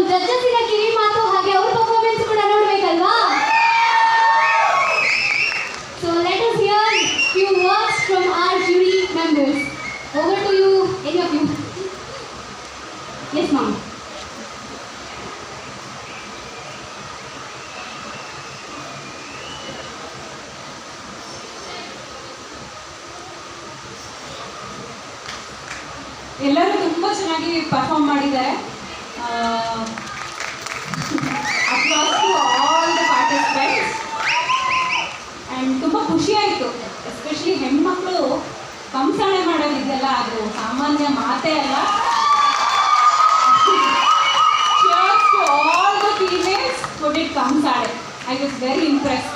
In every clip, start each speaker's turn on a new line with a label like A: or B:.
A: ಜಡ್ಜಸ್ಸಿನ ಕಿವಿ ಮಾತು ಹಾಗೆ ಅವ್ರ ಪರ್ಫಾರ್ಮೆನ್ಸ್ ಕೂಡ ನೋಡ್ಬೇಕಲ್ವಾ? So let us hear few words from our jury members. Over to you, any of you. Yes, ma'am.
B: ಎಲ್ಲರೂ ತುಂಬ ಚೆನ್ನಾಗಿ ಪರ್ಫಾರ್ಮ್ ಮಾಡಿದ್ದಾರೆ. Applause to all the participants. And ತುಂಬ ಖುಷಿ ಆಯಿತು, ಎಸ್ಪೆಷಲಿ ಹೆಣ್ಮಕ್ಳು ಕಂಸಾಳೆ ಮಾಡೋದಿದೆಯಲ್ಲ, ಅದು ಸಾಮಾನ್ಯ ಮಾತೇ ಅಲ್ಲ. Cheers to all the females who did Kamsale. I was very impressed.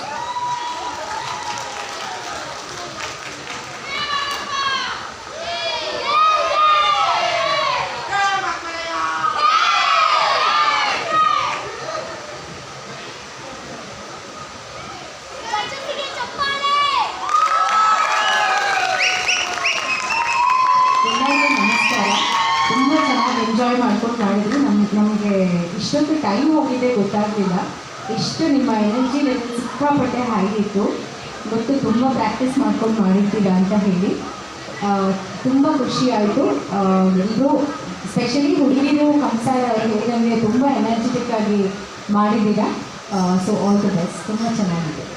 C: Enjoy ಮಾಡ್ಕೊಂಡು ಮಾಡಿದ್ರು. ನಮಗೆ ಇಷ್ಟೊಂದು ಟೈಮ್ ಹೋಗಿದೆ ಗೊತ್ತಾಗಲಿಲ್ಲ. ಇಷ್ಟು ನಿಮ್ಮ ಎನರ್ಜಿ ಲೆವೆಲ್ ಸಿಕ್ಕಾಪಟ್ಟೆ ಹೈ ಇತ್ತು. ಗೊತ್ತು ತುಂಬ ಪ್ರಾಕ್ಟೀಸ್ ಮಾಡ್ಕೊಂಡು ಮಾಡಿದ್ದೀರಾ ಅಂತ ಹೇಳಿ ತುಂಬ ಖುಷಿ ಆಯಿತು. ಇದು ಸ್ಪೆಷಲಿ ಹುಡುಗಿರು ಕಂಸಾಳ ಹೇಳಿದಂಗೆ ತುಂಬ ಎನರ್ಜೆಟಿಕ್ ಆಗಿ ಮಾಡಿದ್ದೀರಾ. So all the best. ತುಂಬ ಚೆನ್ನಾಗಿದೆ.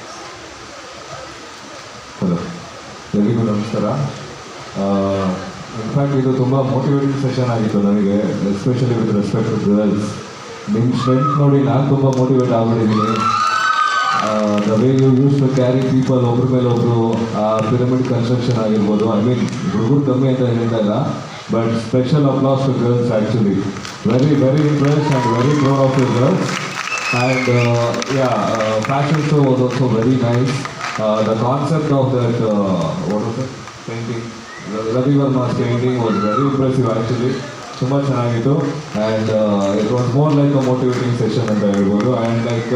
D: ಹಲೋ, ಎಲ್ರಿಗೂ ನಮಸ್ಕಾರ. ಇನ್ಫ್ಯಾಕ್ಟ್ ಇದು ತುಂಬ ಮೋಟಿವೇಟಿಂಗ್ ಸೆಷನ್ ಆಗಿತ್ತು ನನಗೆ, especially with respect to girls. ನಿಮ್ಮ ಸ್ಟ್ರೆಂತ್ ನೋಡಿ ನಾನು ತುಂಬ ಮೋಟಿವೇಟ್ ಆಗಿಬಿಟ್ಟಿದ್ದೀನಿ. The way you use to carry people, ಒಬ್ರ ಮೇಲೆ ಒಬ್ಬರು, ಪಿರಮಿಡ್ ಕನ್ಸ್ಟ್ರಕ್ಷನ್ ಆಗಿರ್ಬೋದು. ಐ ಮೀನ್ ಹುಡುಗರು ಕಮ್ಮಿ ಅಂತ ಹೇಳಿದಾಗ, but special applause to girls actually. Very very impressed and very proud of you girls. And fashion show was also very nice. The concept of that, what was it? Painting. Ravi Verma's painting was very impressive actually. ತುಂಬ ಚೆನ್ನಾಗಿತ್ತು. And it was more like a motivating session ಅಂತ ಹೇಳ್ಬೋದು. And like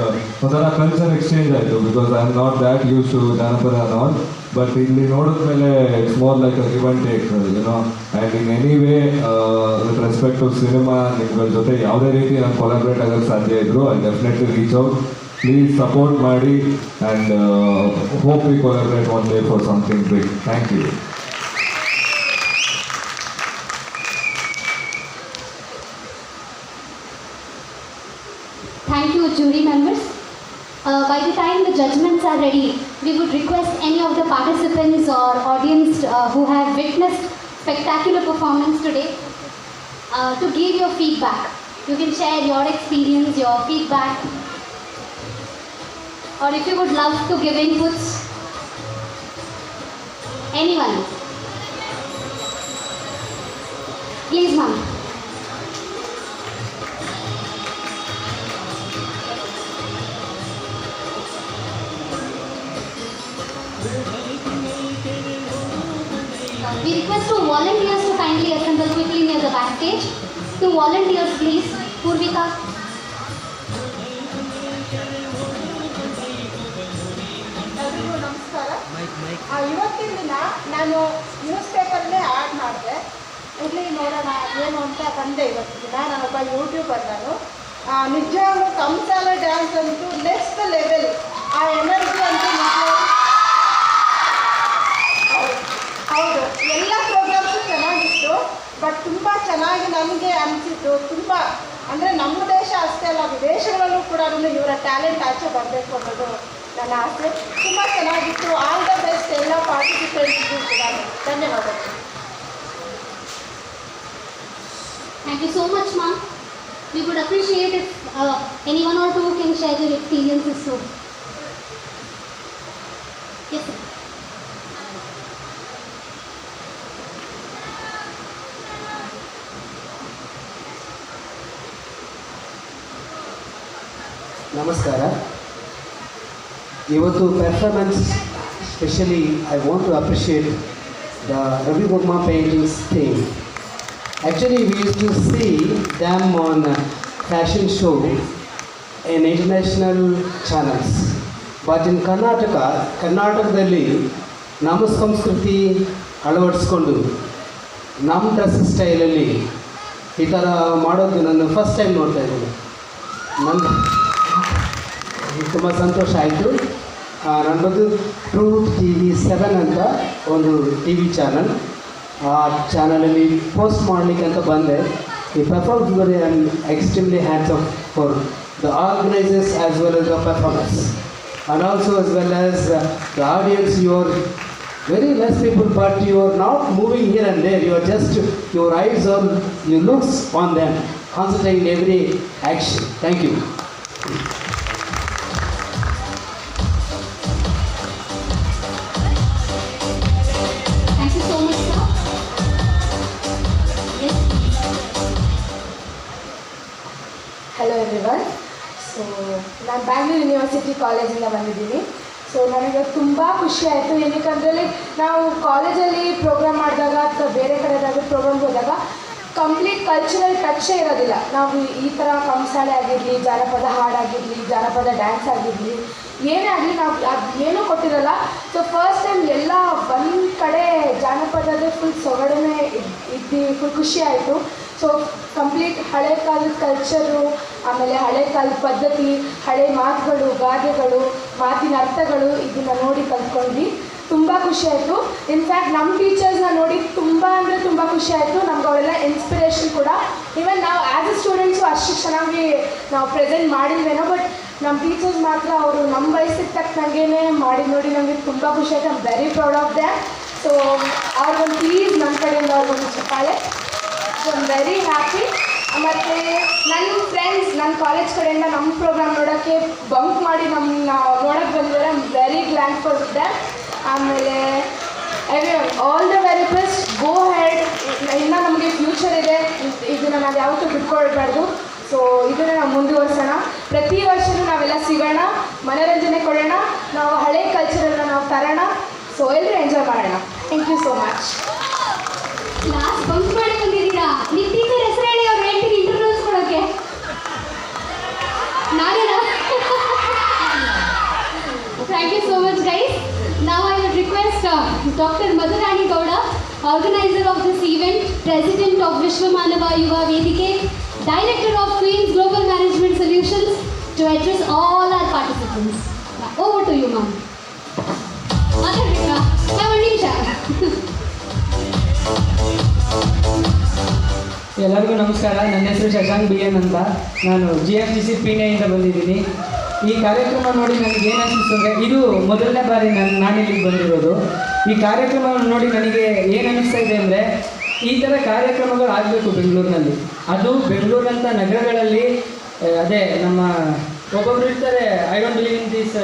D: ಒಂಥರ culture exchange ಆಯಿತು, because I am not that use to ಜಾನಪದ not. But ಇಲ್ಲಿ ನೋಡಿದ್ಮೇಲೆ it's more like a give and take, you know. And in any way with respect to cinema, ನಿಮ್ಗಳ ಜೊತೆ ಯಾವುದೇ ರೀತಿ ನಾನು ಕೊಲಾಬ್ರೇಟ್ ಆಗೋಕ್ಕೆ ಸಾಧ್ಯ ಇದ್ದರು, I definitely reach out. Please support Madi and hope we collaborate one day for something big. Thank you.
A: Thank you, jury members. By the time the judgments are ready, we would request any of the participants or audience who have witnessed spectacular performance today to give your feedback. You can share your experience, your feedback, or if you would love to give inputs. Anyone? Please, ma'am. We request two volunteers to kindly assemble quickly near the backstage. Two volunteers, please. Purvika.
E: ಎಲ್ರಿಗೂ ನಮಸ್ಕಾರ. ಇವತ್ತಿನ ದಿನ ನಾನು news ಪೇಪರ್ನೇ add ಮಾಡಿದೆ. ಇಲ್ಲಿ ನೋಡೋಣ ಏನು ಅಂತ ಬಂದೆ. ಇವತ್ತಿನ ದಿನ ನಾನೊಬ್ಬ ಯೂಟ್ಯೂಬರ್. ನಾನು ನಿಜವಾಗ್ಲೂ ಕಂಸಾಲ ಡ್ಯಾನ್ಸ್ ಅಂತೂ ನೆಕ್ಸ್ಟ್ ಲೆವೆಲ್. ಆ ಎನರ್ಜಿ ಅಂತೂ ಹೌದು, ಎಲ್ಲ ಪ್ರೋಗ್ರಾಮ್ಸು ಚೆನ್ನಾಗಿತ್ತು. ಬಟ್ ತುಂಬ ಚೆನ್ನಾಗಿ ನನಗೆ ಅನಿಸಿದ್ದು, ತುಂಬ ಅಂದರೆ ನಮ್ಮ ದೇಶ ಅಷ್ಟೇ ಅಲ್ಲ, ವಿದೇಶಗಳಲ್ಲೂ ಕೂಡ ಇವರ ಟ್ಯಾಲೆಂಟ್ ಆಚೆ ಬರಬೇಕು ಅನ್ನೋದು ನನ್ನ ಆಸೆ. ತುಂಬ ಚೆನ್ನಾಗಿತ್ತು. ಆಲ್ ದ ಬೆಸ್ಟ್ ಎಲ್ಲ ಪಾರ್ಟಿಸಿಪೆಂಟ್ಸ್ಗೂ ಕೂಡ ಧನ್ಯವಾದಗಳು.
A: Thank you so much, ma'am. We would appreciate if any one or two can share their experiences too. Yes, sir.
F: ನಮಸ್ಕಾರ. ಇವತ್ತು performance specially I want to appreciate the Ravi Varma paintings theme. Actually, we used to see them on fashion show in international channels. But in ಕರ್ನಾಟಕದಲ್ಲಿ ನಮ್ಮ ಸಂಸ್ಕೃತಿ ಅಳವಡಿಸ್ಕೊಂಡು ನಮ್ಮ dress ಸ್ಟೈಲಲ್ಲಿ ಈ ಥರ ಮಾಡೋದು ನಾನು ಫಸ್ಟ್ ಟೈಮ್ ನೋಡ್ತಾ ಇದ್ದೀನಿ. ನಂದು ತುಂಬ ಸಂತೋಷ ಆಯಿತು. ನನ್ನದು ಟ್ರೂತ್ TV7 ಅಂತ ಒಂದು ಟಿ ವಿ ಚಾನಲ್, ಆ ಚಾನಲಲ್ಲಿ ಪೋಸ್ಟ್ ಮಾಡಲಿಕ್ಕೆ ಅಂತ ಬಂದೆ. ಈ ಪರ್ಫಾರ್ಮೆನ್ಸ್ ಬಗ್ಗೆ I am extremely hands of for the organisers as well as the performance, and also as well as the audience. You are very less people, but you are not moving here and there. You are just, your eyes on, your looks on them, concentrating every action. Thank you.
A: Thank you so much, sir. Yes.
E: Hello everyone. So ನಾನು Bangalore university ಕಾಲೇಜಿಂದ ಬಂದಿದ್ದೀನಿ. So ನನಗೆ ತುಂಬ ಖುಷಿ ಆಯಿತು. ಏನಕ್ಕಂದರೆ ನಾವು ಕಾಲೇಜಲ್ಲಿ program ಮಾಡಿದಾಗ ಅಥವಾ ಬೇರೆ ಕಡೆದಾಗ ಪ್ರೋಗ್ರಾಮ್ಗೆ ಹೋದಾಗ ಕಂಪ್ಲೀಟ್ ಕಲ್ಚರಲ್ ಟಚ್ಚೇ ಇರೋದಿಲ್ಲ. ನಾವು ಈ ಥರ ಕಂಸಾಳೆ ಆಗಿರಲಿ, ಜಾನಪದ ಹಾಡಾಗಿರಲಿ, ಜಾನಪದ ಡ್ಯಾನ್ಸ್ ಆಗಿರಲಿ, ಏನೇ ಆಗಲಿ ನಾವು ಅದು ಏನೂ ಕೊಟ್ಟಿರಲ್ಲ. ಸೊ ಫಸ್ಟ್ ಟೈಮ್ ಎಲ್ಲ ಒಂದು ಕಡೆ ಜಾನಪದದೇ ಫುಲ್ ಸೊಗಡನೆ ಇದ್ದು ಫುಲ್ ಖುಷಿ ಆಯಿತು. ಸೊ ಕಂಪ್ಲೀಟ್ ಹಳೆ ಕಾಲದ ಕಲ್ಚರು, ಆಮೇಲೆ ಹಳೆ ಕಾಲದ ಪದ್ಧತಿ, ಹಳೆ ಮಾತುಗಳು, ಗಾದೆಗಳು, ಮಾತಿನ ಅರ್ಥಗಳು ಇದನ್ನು ನೋಡಿ ಕಲ್ತ್ಕೊಂಡ್ವಿ. ತುಂಬ ಖುಷಿ ಆಯಿತು. ಇನ್ಫ್ಯಾಕ್ಟ್ ನಮ್ಮ ಟೀಚರ್ಸ್ನ ನೋಡಿ ತುಂಬ ಅಂದರೆ ತುಂಬ ಖುಷಿ ಆಯಿತು. ನಮ್ಗೆ ಅವರೆಲ್ಲ ಇನ್ಸ್ಪಿರೇಷನ್ ಕೂಡ. ಈವನ್ ನಾವು ಆ್ಯಸ್ ಎ ಸ್ಟೂಡೆಂಟ್ಸು ಅಷ್ಟು ಚೆನ್ನಾಗಿ ನಾವು ಪ್ರೆಸೆಂಟ್ ಮಾಡಿಲ್ವೇನೋ, ಬಟ್ ನಮ್ಮ ಟೀಚರ್ಸ್ ಮಾತ್ರ ಅವರು ನಮ್ಮ ವಯಸ್ಸಿಗೆ ತಕ್ಕಂಗೆ ಮಾಡಿ ನೋಡಿ ನಮಗೆ ತುಂಬ ಖುಷಿ ಆಯಿತು. I am very proud of them. So ಅವ್ರಿಗೊಂದು ಪ್ಲೀಸ್ ನನ್ನ ಕಡೆಯಿಂದ ಅವ್ರಿಗೊಂದು ಚಪ್ಪಾಳೆ. So I am very happy. ಮತ್ತು ನನ್ನ ಫ್ರೆಂಡ್ಸ್ ನನ್ನ ಕಾಲೇಜ್ ಕಡೆಯಿಂದ ನಮ್ಮ ಪ್ರೋಗ್ರಾಮ್ ನೋಡೋಕ್ಕೆ ಬಂಕ್ ಮಾಡಿ ನಮ್ಮನ್ನ ನೋಡೋಕ್ಕೆ ಬಂದಿದ್ದಾರೆ. I am very glad for that. ಆಮೇಲೆ everyone all the very best. Go head. ಇನ್ನೂ ನಮಗೆ ಫ್ಯೂಚರ್ ಇದೆ, ಇದನ್ನು ನಾವು ಯಾವತ್ತೂ ಬಿಟ್ಕೊಳ್ಬಾರ್ದು. ಸೊ ಇದನ್ನು ನಾವು ಮುಂದುವರ್ಸೋಣ. ಪ್ರತಿ ವರ್ಷವೂ ನಾವೆಲ್ಲ ಸಿಗೋಣ, ಮನೋರಂಜನೆ ಕೊಡೋಣ, ನಾವು ಹಳೆ ಕಲ್ಚರನ್ನು ನಾವು ತರೋಣ. ಸೊ ಎಲ್ಲರೂ ಎಂಜಾಯ್ ಮಾಡೋಣ. Thank you so much.
A: Class bunk ಮಾಡಿ ಬಂದಿದ್ದೀರಾ. ನಿಮ್ಮ ಟೀಚರ್ ಹೆಸರು ಹೇಳಿ, ಅವ್ರು ಹೇಳ್ತೀನಿ ಇಂಟರ್ವ್ಯೂಸ್ ಕೊಡೋಕ್ಕೆ. ನಾನೇನಾ? Thank you so much, guys. Now I would request Dr. Madhurani Gowda, organizer of this event, president of Vishwamanava Yuva Vedike, director of Queen's Global Management Solutions, to address all our participants. Over to you, ma'am. Madhurani, have a nimisha.
G: ಎಲ್ಲರಿಗೂ ನಮಸ್ಕಾರ. ನನ್ನ ಹೆಸರು Shashank BN ಅಂತ. ನಾನು GFGC ಪೀಣ್ಯದಿಂದ ಬಂದಿದ್ದೀನಿ. ಈ ಕಾರ್ಯಕ್ರಮ ನೋಡಿ ನನಗೆ ಏನು ಅನಿಸ್ತು ಅಂದರೆ, ಇದು ಮೊದಲನೇ ಬಾರಿ ನಾನಿಲ್ಲಿಗೆ ಬಂದಿರೋದು. ಈ ಕಾರ್ಯಕ್ರಮವನ್ನು ನೋಡಿ ನನಗೆ ಏನು ಅನ್ನಿಸ್ತಾ ಇದೆ ಅಂದರೆ, ಈ ಥರ ಕಾರ್ಯಕ್ರಮಗಳು ಆಗಬೇಕು ಬೆಂಗಳೂರಿನಲ್ಲಿ. ಅದು ಬೆಂಗಳೂರಂಥ ನಗರಗಳಲ್ಲಿ ಅದೇ ನಮ್ಮ ಒಬ್ಬೊಬ್ರು ಇರ್ತಾರೆ, I don't believe in this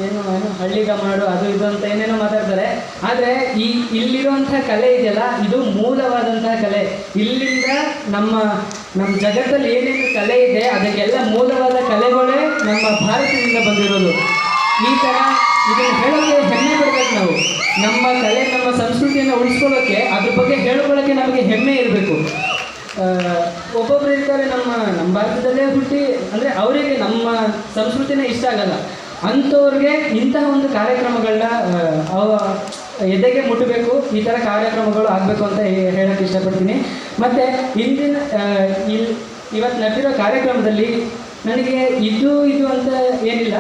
G: ಏನು ಹಳ್ಳಿಗ ಮಾಡು ಅದು ಇದು ಅಂತ ಏನೇನೋ ಮಾತಾಡ್ತಾರೆ. ಆದರೆ ಇಲ್ಲಿರುವಂಥ ಕಲೆ ಇದೆಯಲ್ಲ, ಇದು ಮೂಲವಾದಂತಹ ಕಲೆ. ಇಲ್ಲಿಂದ ನಮ್ಮ ಜಗತ್ತಲ್ಲಿ ಏನೇನು ಕಲೆ ಇದೆ ಅದಕ್ಕೆಲ್ಲ ಮೂಲವಾದ ಕಲೆಗಳೇ ನಮ್ಮ ಭಾರತದಿಂದ ಬಂದಿರೋದು. ಈ ಥರ ಇದನ್ನು ಹೇಳೋಕ್ಕೆ ಹೆಮ್ಮೆ ಪಡಬೇಕು ನಾವು. ನಮ್ಮ ಕಲೆ, ನಮ್ಮ ಸಂಸ್ಕೃತಿಯನ್ನು ಉಳಿಸ್ಕೊಳ್ಳೋಕ್ಕೆ, ಅದ್ರ ಬಗ್ಗೆ ಹೇಳ್ಕೊಳ್ಳೋಕ್ಕೆ ನಮಗೆ ಹೆಮ್ಮೆ ಇರಬೇಕು. ಒಬ್ಬೊಬ್ರು ಇರ್ತಾರೆ ನಮ್ಮ ಭಾರತದಲ್ಲೇ ಹುಟ್ಟಿ, ಅಂದರೆ ಅವರಿಗೆ ನಮ್ಮ ಸಂಸ್ಕೃತಿನೇ ಇಷ್ಟ ಆಗಲ್ಲ. ಅಂಥವ್ರಿಗೆ ಇಂತಹ ಒಂದು ಕಾರ್ಯಕ್ರಮಗಳನ್ನ ಎದೆಗೆ ಮುಟ್ಟಬೇಕು. ಈ ಥರ ಕಾರ್ಯಕ್ರಮಗಳು ಆಗಬೇಕು ಅಂತ ಹೇಳೋಕ್ಕೆ ಇಷ್ಟಪಡ್ತೀನಿ. ಮತ್ತು ಇಂದಿನ ಇವತ್ತು ನಡೆದಿರೋ ಕಾರ್ಯಕ್ರಮದಲ್ಲಿ ನನಗೆ ಇದು ಅಂತ ಏನಿಲ್ಲ,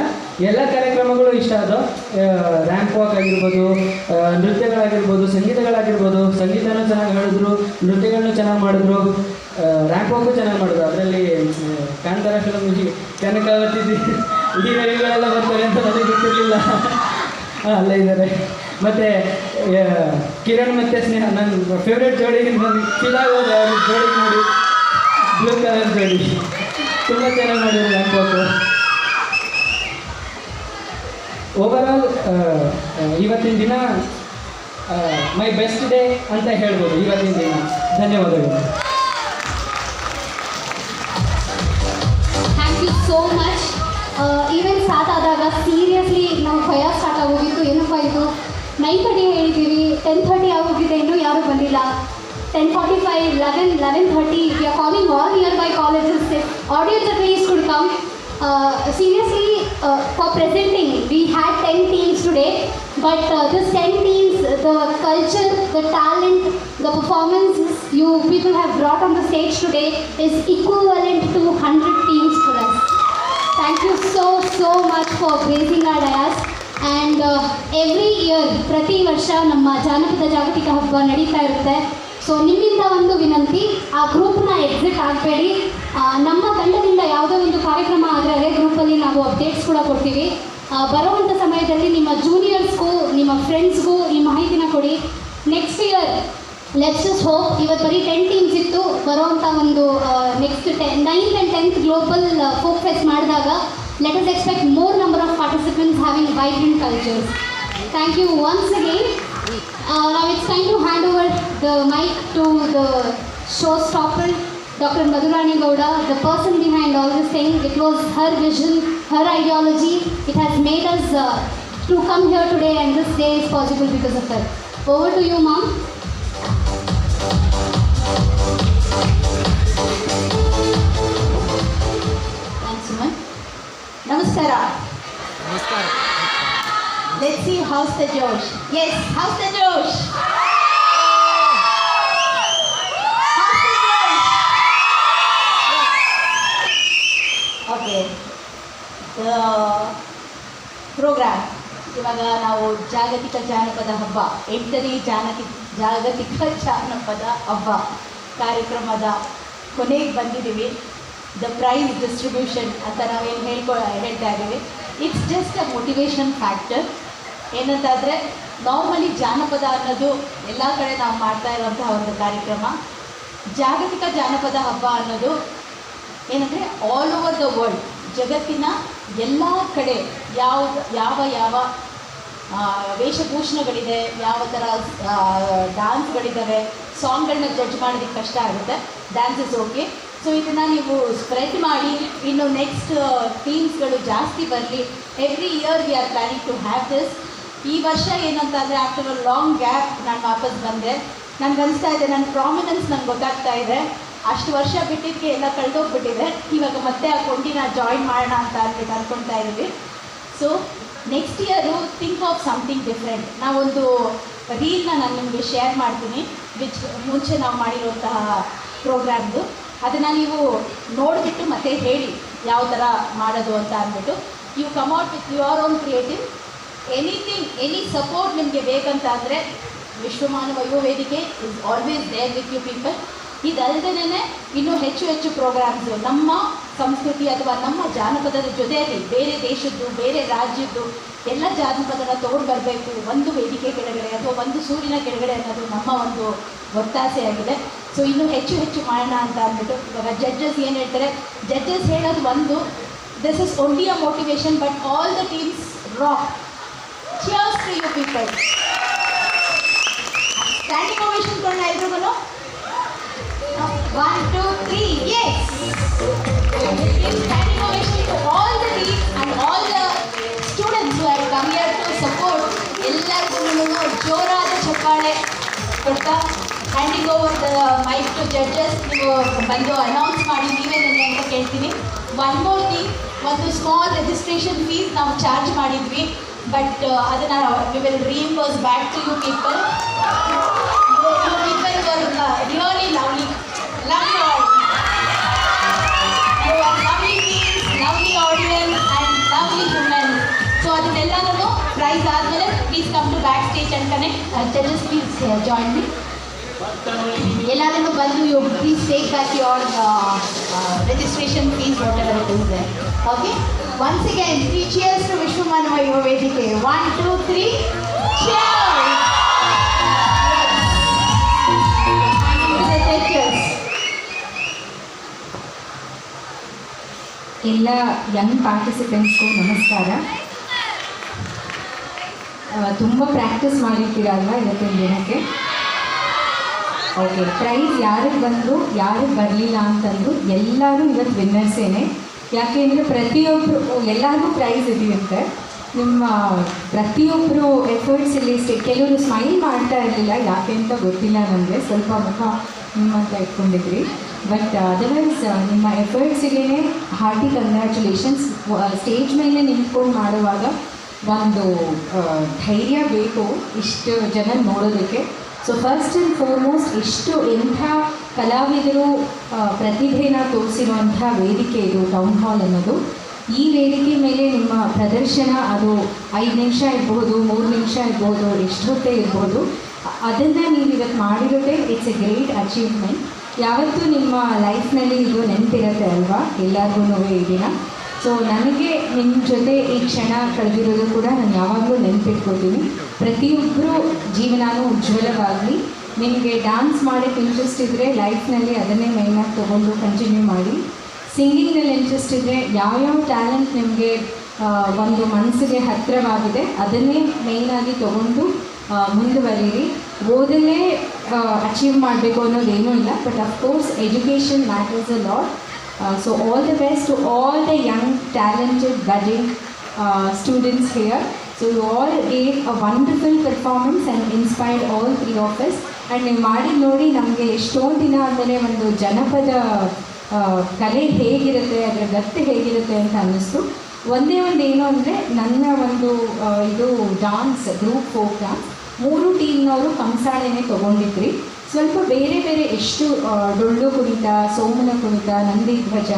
G: ಎಲ್ಲ ಕಾರ್ಯಕ್ರಮಗಳು ಇಷ್ಟ ಆದವು. ರ್ಯಾಂಪ್ ವಾಕ್ ಆಗಿರ್ಬೋದು, ನೃತ್ಯಗಳಾಗಿರ್ಬೋದು, ಸಂಗೀತಗಳಾಗಿರ್ಬೋದು. ಸಂಗೀತನೂ ಚೆನ್ನಾಗಿ ಹೇಳಿದ್ರು, ನೃತ್ಯಗಳನ್ನೂ ಚೆನ್ನಾಗಿ ಮಾಡಿದ್ರು, ರ್ಯಾಂಪ್ ವಾಕು ಚೆನ್ನಾಗಿ ಮಾಡಿದ್ರು. ಅದರಲ್ಲಿ ಕಾಂತಾರ ಫಿಲಮ್ ಕನಕಾವತಿ ಹೀರೋಯಿನ್ಗಳೆಲ್ಲ ಬರ್ತಾರೆ ಅಂತ ನನಗೆ ಗೊತ್ತಿರಲಿಲ್ಲ. ಅಲ್ಲೇ ಇದ್ದಾರೆ. ಮತ್ತು ಕಿರಣ್ ಮತ್ತು ಸ್ನೇಹ ನನ್ನ ಫೇವ್ರೇಟ್ ಜೋಡಿ. ನನಗೆ ಫಿಲಾಗೋದು ಅವ್ರ ಜೋಡಿ ನೋಡಿ, ಬ್ಲೂ ಕಲರ್ ಜೋಡಿ ತುಂಬ ಚೆನ್ನಾಗಿ ಮಾಡಿದ್ರು ರ್ಯಾಂಪ್ ವಾಕು. ಓವರಾಲ್ ಇವತ್ತಿನ ದಿನ ಮೈ ಬೆಸ್ಟ್ ಡೇ ಅಂತ ಹೇಳ್ಬೋದು ಇವತ್ತಿನ ದಿನ. ಧನ್ಯವಾದಗಳು.
A: Thank you so much. Event start ಆದಾಗ ಸೀರಿಯಸ್ಲಿ ನಾವು ಭಯ ಸ್ಟಾರ್ಟ್ ಆಗೋಗಿತ್ತು. ಏನಪ್ಪ ಇದು 9:30 ಹೇಳಿದ್ದೀವಿ, 10:30 ಆಗೋಗಿದೆ, ಇನ್ನೂ ಯಾರೂ ಬಂದಿಲ್ಲ. 10:45, 11:30, we are calling all nearby colleges. Audience at least could come. Seriously, for presenting, we had 10 teams today, but this 10 teams, the culture, the talent, the performances you people have brought on the stage today is equivalent to 100 teams for us. Thank you so much for gracing our dais. And every year ಪ್ರತಿ ವರ್ಷ ನಮ್ಮ ಜಾನಪದ ಜಾಗತಿಕ ಹಬ್ಬ ನಡೀತಾ ಇರುತ್ತೆ. So ನಿಮ್ಮಿಂದ ಒಂದು ವಿನಂತಿ, ಆ ಗ್ರೂಪ್ನ ಎಕ್ಸಿಟ್ ಆಗಬೇಡಿ. ನಮ್ಮ ತಂಡದಿಂದ ಯಾವುದೋ ಒಂದು ಕಾರ್ಯಕ್ರಮ ಆದರೆ ಅದೇ ಗ್ರೂಪಲ್ಲಿ ನಾವು ಅಪ್ಡೇಟ್ಸ್ ಕೂಡ ಕೊಡ್ತೀವಿ. ಬರುವಂಥ ಸಮಯದಲ್ಲಿ ನಿಮ್ಮ ಜೂನಿಯರ್ಸ್ಗೂ ನಿಮ್ಮ ಫ್ರೆಂಡ್ಸ್ಗೂ ಈ ಮಾಹಿತಿನ ಕೊಡಿ. Next year let's just hope. ಇವತ್ತು ಬರೀ 10 ಟೀಮ್ಸ್ ಇತ್ತು. ಬರೋವಂಥ ಒಂದು next 9th and 10th global folk fest ಮಾಡಿದಾಗ let us expect more number of participants having vibrant cultures. Thank you once again. Now it's time to hand over the mic to the showstopper, Dr. Madhurani Gowda, the person behind all this thing. It was her vision, her ideology. It has made us to come here today, and this day is possible because of her. Over to you, ma'am.
E: Thanks, Suman. Namaskara. Let's see how's the Josh. Yes, how's the Josh? How's the Josh? Okay. The program. ಇವಾಗ ನಾವು ಜಾಗತಿಕ ಜಾನಪದ ಹಬ್ಬ 8ನೇ ಜಾಗತಿಕ ಜಾನಪದ ಹಬ್ಬ ಕಾರ್ಯಕ್ರಮದ ಕೊನೆಗೆ ಬಂದಿದ್ದೀವಿ. ದ ಪ್ರೈಸ್ ಡಿಸ್ಟ್ರಿಬ್ಯೂಷನ್ ಅಂತ ನಾವೇನು ಹೇಳ್ತಾ ಇದ್ದೀವಿ. It's just a motivation factor. ಏನಂತಾದರೆ ನಾರ್ಮಲಿ ಜಾನಪದ ಅನ್ನೋದು ಎಲ್ಲ ಕಡೆ ನಾವು ಮಾಡ್ತಾ ಇರುವಂತಹ ಒಂದು ಕಾರ್ಯಕ್ರಮ. ಜಾಗತಿಕ ಜಾನಪದ ಹಬ್ಬ ಅನ್ನೋದು ಏನಂದರೆ ಆಲ್ ಓವರ್ ದ ವರ್ಲ್ಡ್, ಜಗತ್ತಿನ ಎಲ್ಲ ಕಡೆ ಯಾವ ವೇಷಭೂಷಣಗಳಿದೆ, ಯಾವ ಥರ ಡ್ಯಾನ್ಸ್ಗಳಿದ್ದಾವೆ. ಸಾಂಗ್ಗಳನ್ನ ಜಡ್ಜ್ ಮಾಡೋದಕ್ಕೆ ಕಷ್ಟ ಆಗುತ್ತೆ. Dance is okay. ಸೊ ಇದನ್ನು ನೀವು ಸ್ಪ್ರೆಡ್ ಮಾಡಿ ಇನ್ನು ನೆಕ್ಸ್ಟ್ ಥೀಮ್ಸ್ಗಳು ಜಾಸ್ತಿ ಬರಲಿ. Every year we are planning to have this. ಈ ವರ್ಷ ಏನಂತಂದರೆ ಆಫ್ಟರ್ ಅ ಲಾಂಗ್ ಗ್ಯಾಪ್ ನಾನು ವಾಪಸ್ ಬಂದೆ. ನನಗೆ ಅನಿಸ್ತಾ ಇದೆ ನನ್ನ ಪ್ರಾಮಿನೆನ್ಸ್ ನನಗೆ ಗೊತ್ತಾಗ್ತಾ ಇದೆ. ಅಷ್ಟು ವರ್ಷ ಬಿಟ್ಟಿದ್ದಕ್ಕೆ ಎಲ್ಲ ಕಳೆದೋಗ್ಬಿಟ್ಟಿದೆ. ಇವಾಗ ಮತ್ತೆ ಆ ಕೊಂಡಿನ ಜಾಯಿನ್ ಮಾಡೋಣ ಅಂತ ಅಂದ್ಬಿಟ್ಟು ಅಂದ್ಕೊಳ್ತಾ ಇದ್ದೀವಿ. So next year think of something different. ನಾವೊಂದು ರೀಲ್ನ ನಾನು ನಿಮಗೆ ಶೇರ್ ಮಾಡ್ತೀನಿ, ವಿಚ್ ಮುಂಚೆ ನಾವು ಮಾಡಿರುವಂತಹ ಪ್ರೋಗ್ರಾಮ್ದು. ಅದನ್ನು ನೀವು ನೋಡಿಬಿಟ್ಟು ಮತ್ತೆ ಹೇಳಿ ಯಾವ ಥರ ಮಾಡೋದು ಅಂತ ಅಂದ್ಬಿಟ್ಟು. You come out with your own creative anything. Any support ನಿಮಗೆ ಬೇಕಂತ ಅಂದರೆ Vishwamanava Yuva Vedike is always there with you people. ಇದಲ್ಲದೇ ಇನ್ನೂ ಹೆಚ್ಚು ಪ್ರೋಗ್ರಾಮ್ಸು ನಮ್ಮ ಸಂಸ್ಕೃತಿ ಅಥವಾ ನಮ್ಮ ಜಾನಪದದ ಜೊತೆಯಲ್ಲಿ ಬೇರೆ ದೇಶದ್ದು, ಬೇರೆ ರಾಜ್ಯದ್ದು ಎಲ್ಲ ಜಾನಪದನ ತೊಗೊಂಡು ಬರಬೇಕು ಒಂದು ವೇದಿಕೆ ಕೆಳಗಡೆ ಅಥವಾ ಒಂದು ಸೂರಿನ ಕೆಳಗಡೆ ಅನ್ನೋದು ನಮ್ಮ ಒಂದು ಒತ್ತಾಸೆಯಾಗಿದೆ. ಸೊ ಇನ್ನೂ ಹೆಚ್ಚು ಮಾಡೋಣ ಅಂತ ಅಂದ್ಬಿಟ್ಟು ಇವಾಗ ಜಡ್ಜಸ್ ಏನು ಹೇಳ್ತಾರೆ, ಜಡ್ಜಸ್ ಹೇಳೋದು ಒಂದು, this is only a motivation but all the teams rock. Cheers to you people. Standing ovation ಕೊಡೋಣ ಎಲ್ರಿಗೂ. 1, 2, 3, yes! Standing ovation to all the teams and all the students who have come here to support. ಎಲ್ಲರಿಗೂ ಜೋರಾದ ಚಪ್ಪಾಳೆ ಕೊಡ್ತಾ handing over the mic to judges. ನೀವು ಬಂದು announce ಮಾಡಿ ನೀವೇನೇನೆ ಅಂತ ಕೇಳ್ತೀನಿ. ಒನ್ ಮೋರ್ ಥಿಂಗ್, ಒಂದು ಸ್ಮಾಲ್ ರಿಜಿಸ್ಟ್ರೇಷನ್ ಫೀಸ್ ನಾವು ಚಾರ್ಜ್ ಮಾಡಿದ್ವಿ, ಬಟ್ ಅದನ್ನು we will reimburse back to you people. Really lovely. Love you all. You are lovely teams, lovely audience and lovely humans. So ಅದನ್ನೆಲ್ಲನೂ prize ಆದಮೇಲೆ please come to back stage and connect. Judges please join me. ಎಲ್ಲರೂ ಬಂದು you please take back your registration fees whatever it is there. Okay? Once again, 3 cheers to ವಿಶ್ವಮಾನವ ಯುವ ವೇದಿಕೆ. 1, 2, 3 cheers.
C: ಎಲ್ಲ Young ಪಾರ್ಟಿಸಿಪೆಂಟ್ಸ್ಗೂ ನಮಸ್ಕಾರ. ತುಂಬ practice ಮಾಡಿರ್ತೀರಲ್ವ ಇವತ್ತಿನ ದಿನಕ್ಕೆ. Okay, price ಯಾರಿಗೆ ಬಂದು ಯಾರಿಗೆ ಬರಲಿಲ್ಲ ಅಂತಂದು ಎಲ್ಲರೂ ಇವತ್ತು ವಿನ್ನರ್ಸೇನೆ. ಯಾಕೆಂದರೆ ಪ್ರತಿಯೊಬ್ಬರು ಎಲ್ಲರಿಗೂ ಪ್ರೈಸ್ ಇದೆಯುತ್ತೆ. ನಿಮ್ಮ ಪ್ರತಿಯೊಬ್ಬರು ಎಫರ್ಟ್ಸ್ ಇಲ್ಲಿ ಕೆಲವರು ಸ್ಮೈಲ್ ಮಾಡ್ತಾ ಇರಲಿಲ್ಲ, ಯಾಕೆ ಅಂತ ಗೊತ್ತಿಲ್ಲ ನನಗೆ. ಸ್ವಲ್ಪ ಮುಖ ನಿಮ್ಮಂತ ಇಟ್ಕೊಂಡಿದ್ರಿ, ಬಟ್ ಅದರ್ವೈಸ್ ನಿಮ್ಮ ಎಫರ್ಟ್ಸಿಗೆ ಹಾರ್ಟಿ ಕಂಗ್ರ್ಯಾಚುಲೇಷನ್ಸ್. ಸ್ಟೇಜ್ ಮೇಲೆ ನಿಂತ್ಕೊಂಡು ಮಾಡುವಾಗ ಒಂದು ಧೈರ್ಯ ಬೇಕು ಇಷ್ಟು ಜನ ನೋಡೋದಕ್ಕೆ. ಸೊ ಫಸ್ಟ್ ಆ್ಯಂಡ್ ಫಾರ್ಮೋಸ್ಟ್ ಎಂಥ ಕಲಾವಿದರು ಪ್ರತಿಭೆನ ತೋರಿಸಿರುವಂಥ ವೇದಿಕೆ ಇದು ಟೌನ್ ಹಾಲ್ ಅನ್ನೋದು. ಈ ವೇದಿಕೆ ಮೇಲೆ ನಿಮ್ಮ ಪ್ರದರ್ಶನ ಅದು 5 ನಿಮಿಷ ಇರ್ಬೋದು, 3 ನಿಮಿಷ ಇರ್ಬೋದು, ಎಷ್ಟೊತ್ತೇ ಇರ್ಬೋದು, ಅದನ್ನು ನೀವು ಇವತ್ತು ಮಾಡಿರೋದೇ ಇಟ್ಸ್ ಎ ಗ್ರೇಟ್ ಅಚೀವ್ಮೆಂಟ್. ಯಾವತ್ತೂ ನಿಮ್ಮ ಲೈಫ್ನಲ್ಲಿ ಇದು ನೆನಪಿರುತ್ತೆ ಅಲ್ವಾ ಎಲ್ಲರಿಗೂ ಈ ದಿನ. ಸೊ ನನಗೆ ನಿಮ್ಮ ಜೊತೆ ಈ ಕ್ಷಣ ಕಳೆದಿರೋದು ಕೂಡ ನಾನು ಯಾವಾಗಲೂ ನೆನಪಿಟ್ಕೊಳ್ತೀನಿ. ಪ್ರತಿಯೊಬ್ಬರು ಜೀವನವೂ ಉಜ್ವಲವಾಗಲಿ. ನಿಮಗೆ ಡ್ಯಾನ್ಸ್ ಮಾಡೋಕ್ಕೆ ಇಂಟ್ರೆಸ್ಟ್ ಇದ್ದರೆ ಲೈಫ್ನಲ್ಲಿ ಅದನ್ನೇ ಮೈನಾಗಿ ತೊಗೊಂಡು ಕಂಟಿನ್ಯೂ ಮಾಡಿ. ಸಿಂಗಿಂಗ್ನಲ್ಲಿ ಇಂಟ್ರೆಸ್ಟ್ ಇದ್ದರೆ ಯಾವ್ಯಾವ ಟ್ಯಾಲೆಂಟ್ ನಿಮಗೆ ಒಂದು ಮನಸ್ಸಿಗೆ ಹತ್ತಿರವಾಗಿದೆ ಅದನ್ನೇ ಮೇಯ್ನಾಗಿ ತೊಗೊಂಡು ಮುಂದುವರೀರಿ. ಓದಲ್ಲೇ ಅಚೀವ್ ಮಾಡಬೇಕು ಅನ್ನೋದೇನೂ ಇಲ್ಲ, but of course education matters a lot. So all the best to all the young talented budding students here. So you all gave a wonderful performance and inspired all 3 of us. And ನೀವು ಮಾಡಿ ನೋಡಿ ನಮಗೆ ಎಷ್ಟೊಂದು ದಿನ ಆದಮೇಲೆ ಒಂದು ಜನಪದ ಕಲೆ ಹೇಗಿರುತ್ತೆ, ಅದರ ಗತ್ತು ಹೇಗಿರುತ್ತೆ ಅಂತ ಅನ್ನಿಸ್ತು. ಒಂದೇ ಒಂದು ಏನು ಅಂದರೆ ನನ್ನ ಒಂದು ಇದು ಡಾನ್ಸ್ ಗ್ರೂಪ್ ಫೋಕ್ ಡಾನ್ಸ್ 3 ಟೀಮ್ನವರು ಕಂಸಾಳೆನೇ ತೊಗೊಂಡಿದ್ರಿ. ಸ್ವಲ್ಪ ಬೇರೆ ಬೇರೆ ಎಷ್ಟು ಡೊಳ್ಳು ಕುಣಿತ, ಸೋಮನ ಕುಣಿತ, ನಂದಿ ಧ್ವಜ.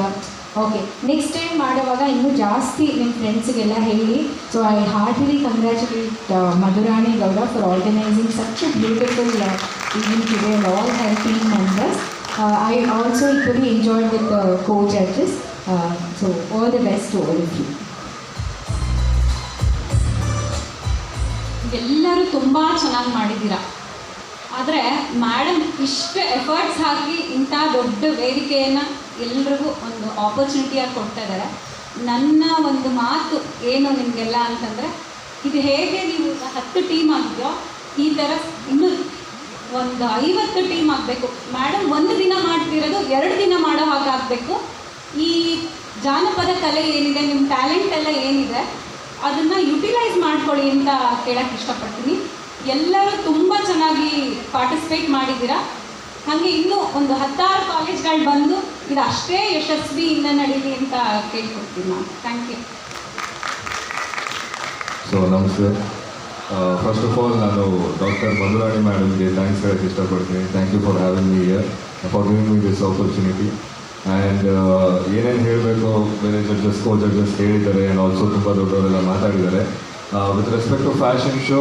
C: ಓಕೆ, ನೆಕ್ಸ್ಟ್ ಟೈಮ್ ಮಾಡುವಾಗ ಇನ್ನೂ ಜಾಸ್ತಿ ನಿಮ್ಮ ಫ್ರೆಂಡ್ಸಿಗೆಲ್ಲ ಹೇಳಿ. So I heartily congratulate Madhurani Gowda for organizing such a beautiful event today and all her team members. I also equally enjoyed with the co-judges. So all the best to all of you.
B: ಎಲ್ಲರೂ ತುಂಬ ಚೆನ್ನಾಗಿ ಮಾಡಿದ್ದೀರಾ. ಆದರೆ madam ಇಷ್ಟು efforts ಹಾಕಿ ಇಂಥ ದೊಡ್ಡ ವೇದಿಕೆಯನ್ನು ಎಲ್ರಿಗೂ ಒಂದು ಆಪರ್ಚುನಿಟಿಯಾಗಿ ಕೊಡ್ತಾ ಇದ್ದಾರೆ. ನನ್ನ ಒಂದು ಮಾತು ಏನು ನಿಮಗೆಲ್ಲ ಅಂತಂದರೆ, ಇದು ಹೇಗೆ ನೀವು 10 ಟೀಮ್ ಆಗಿದೆಯೋ ಈ ಥರ ಇನ್ನೂ ಒಂದು 50 ಟೀಮ್ ಆಗಬೇಕು. ಮೇಡಮ್ 1 ದಿನ ಮಾಡ್ತಿರೋದು 2 ದಿನ ಮಾಡೋ ಹಾಗಾಗಬೇಕು. ಈ ಜಾನಪದ ಕಲೆ ಏನಿದೆ, ನಿಮ್ಮ ಟ್ಯಾಲೆಂಟ್ ಎಲ್ಲ ಏನಿದೆ ಅದನ್ನು ಯುಟಿಲೈಸ್ ಮಾಡ್ಕೊಳ್ಳಿ ಅಂತ ಕೇಳೋಕ್ಕೆ ಇಷ್ಟಪಡ್ತೀನಿ. ಎಲ್ಲರೂ ತುಂಬ ಚೆನ್ನಾಗಿ ಪಾರ್ಟಿಸಿಪೇಟ್ ಮಾಡಿದ್ದೀರಾ. ಹಾಗೆ ಇನ್ನೂ ಒಂದು 16 ಕಾಲೇಜ್ಗಳು ಬಂದು ಇದು ಅಷ್ಟೇ ಯಶಸ್ವಿಯಿಂದ ನಡೀಲಿ ಅಂತ ಕೇಳ್ಕೊಡ್ತೀನಿ ನಾನು. Thank you.
D: ಸೊ ನಮಸ್ತೆ. ಫಸ್ಟ್ ಆಫ್ ಆಲ್ ನಾನು ಡಾಕ್ಟರ್ ಮಧುರಾಣಿ ಮೇಡಮ್ಗೆ ಥ್ಯಾಂಕ್ಸ್ ಹೇಳೋಕ್ಕೆ ಇಷ್ಟಪಡ್ತೀನಿ. Thank you for having me here, for giving me this opportunity. And ಏನೇನು ಹೇಳಬೇಕು ಬೇರೆ ಜಡ್ಜಸ್ ಕೋ ಜಡ್ಜಸ್ ಹೇಳಿದ್ದಾರೆ. ಆ್ಯಂಡ್ ಆಲ್ಸೋ ತುಂಬ ದೊಡ್ಡವರೆಲ್ಲ ಮಾತಾಡಿದ್ದಾರೆ. With respect to fashion show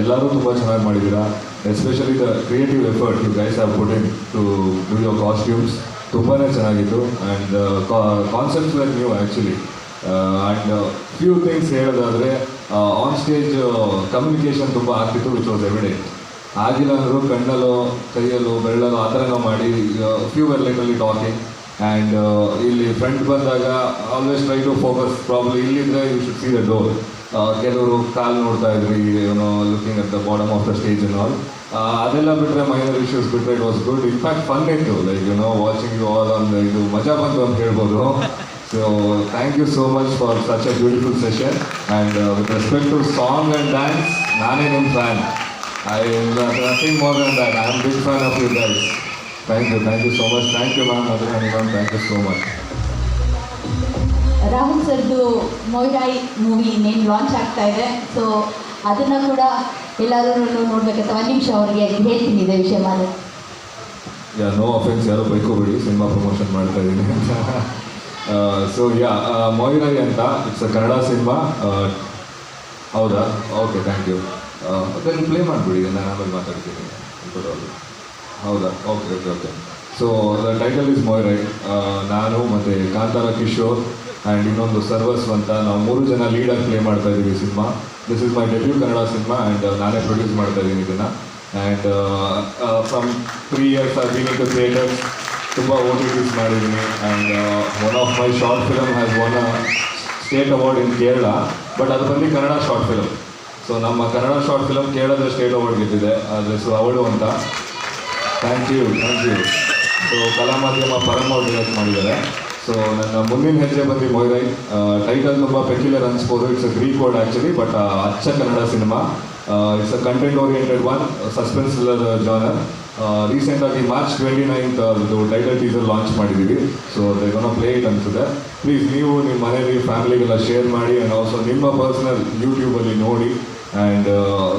D: ಎಲ್ಲರೂ ತುಂಬ ಚೆನ್ನಾಗಿ ಮಾಡಿದ್ದೀರಾ. Especially the creative effort you guys have put in to do your costumes ತುಂಬಾ ಚೆನ್ನಾಗಿತ್ತು. And concepts were new actually. And few things ಹೇಳೋದಾದರೆ ಆನ್ ಸ್ಟೇಜ್ ಕಮ್ಯುನಿಕೇಷನ್ ತುಂಬ ಆಗ್ತಿತ್ತು, ವಿಚ್ ವಾಸ್ ಎವಿಡೆಂಟ್. ಆಗಿಲ್ಲ ಅಂದರೂ ಕಣ್ಣಲ್ಲೋ ಕೈಯಲ್ಲೋ ಬೆರಳಲ್ಲೋ ಆ ಥರ ನಾವು ಮಾಡಿ few were lightly talking. And ಇಲ್ಲಿ ಫ್ರಂಟ್ ಬಂದಾಗ always try to focus. Probably ಇಲ್ಲಿದ್ದರೆ you should see the door. ಕೆಲವರು ಕಾಲು ನೋಡ್ತಾ ಇದ್ರಿ, ಏನೋ looking at the bottom of the stage and all. ಅದೆಲ್ಲ ಬಿಟ್ಟರೆ ಮೈನರ್ ಇಶ್ಯೂಸ್ ಬಿಟ್ಟರೆ it was good. In fact fun ಇತ್ತು, like watching you all on ಇದು ಮಜಾ ಬಂತು ಅಂತ ಹೇಳ್ಬೋದು. So thank you so much for such a beautiful session. And with respect to song and dance, ನಾನೇ ನಿಮ್ಮ fan. I am nothing more than that. I am a big fan of you guys. Thank you so much. Thank you ma'am, Madhurani ma'am, thank you so much.
A: Rahul ಸರ್ದು ಮೊಯ್ರಾಯಿ movie ಇನ್ನೇನು launch ಆಗ್ತಾ ಇದೆ. So ಅದನ್ನು ಕೂಡ ಎಲ್ಲರೂ ನೋಡಬೇಕಂತ 1 ನಿಮಿಷ ಅವರಿಗೆ ಹೇಳ್ತೀನಿ ಇದೇ ವಿಷಯ ಮಾಡಿ.
D: ನೋ ಅಫೆನ್ಸ್, ಯಾರು ಬೈಕೋಬೇಡಿ, ಸಿನಿಮಾ ಪ್ರಮೋಷನ್ ಮಾಡ್ತಾ ಇದ್ದೀನಿ ಅಂತ. ಸೊ ಮೊಯ್ರಾಯಿ ಅಂತ ಇಟ್ಸ್ ಅ ಕನ್ನಡ ಸಿನಿಮಾ. ಹೌದಾ? Okay, thank you. ಅದನ್ನು ಪ್ಲೇ ಮಾಡಿಬಿಡಿ, ನಾನು ಆಮೇಲೆ ಮಾತಾಡ್ತೀನಿ. ಹೌದಾ? Okay okay okay. So the title is Moirai. ನಾನು ಮತ್ತು ಕಾಂತಾರ ಕಿಶೋರ್ ಆ್ಯಂಡ್ ಇನ್ನೊಂದು ಸರ್ವಸ್ ಅಂತ ನಾವು 3 ಜನ ಲೀಡಾಗಿ ಪ್ಲೇ ಮಾಡ್ತಾ ಇದ್ದೀವಿ cinema. This is my debut Kannada cinema and ನಾನೇ ಪ್ರೊಡ್ಯೂಸ್ ಮಾಡ್ತಾ ಇದ್ದೀನಿ ಇದನ್ನು. And from 3 years I been in the theatres. ತುಂಬ OTTs ಮಾಡಿದ್ದೀನಿ. And one of my short film has one a state award in Kerala. But ಅದು ಬಂದು ಕನ್ನಡ ಶಾರ್ಟ್ ಫಿಲಮ್. ಸೊ ನಮ್ಮ Kannada short film ಕೇರಳದ ಸ್ಟೇಟ್ ಅವಾರ್ಡ್ ಗೆದ್ದಿದೆ. ಅದ್ರ ಹೆಸರು ಅವಳು ಅಂತ. Thank you. ಸೊ ಕಲಾ ಮಾಧ್ಯಮ ಪರಮ್ ಅವ್ರು ಡಿರೆಕ್ಟ್ ಮಾಡಿದ್ದಾರೆ. ಸೊ ನನ್ನ ಮುಂದಿನ ಹೆಜ್ಜೆ ಬಂದು ಮೊಯ್ರಾಯಿ. ಟೈಟಲ್ ತುಂಬ ಪೆಕ್ಯುಲರ್ ಅನಿಸ್ಬೋದು. It's a Greek word actually, but ಅಚ್ಚ Kannada cinema. It's a content oriented one, suspense thriller genre. ರೀಸೆಂಟಾಗಿ March 29th ಅದು ಟೈಟಲ್ ಟೀಸರ್ ಲಾಂಚ್ ಮಾಡಿದ್ದೀವಿ. So they gonna play it ಅನಿಸುತ್ತೆ. ಪ್ಲೀಸ್ ನೀವು ನಿಮ್ಮ ಮನೇಲಿ ಫ್ಯಾಮಿಲಿಗೆಲ್ಲ ಶೇರ್ ಮಾಡಿ. ಆ್ಯಂಡ್ ಆಲ್ಸೋ ನಿಮ್ಮ ಪರ್ಸ್ನಲ್ ಯೂಟ್ಯೂಬಲ್ಲಿ ನೋಡಿ ಆ್ಯಂಡ್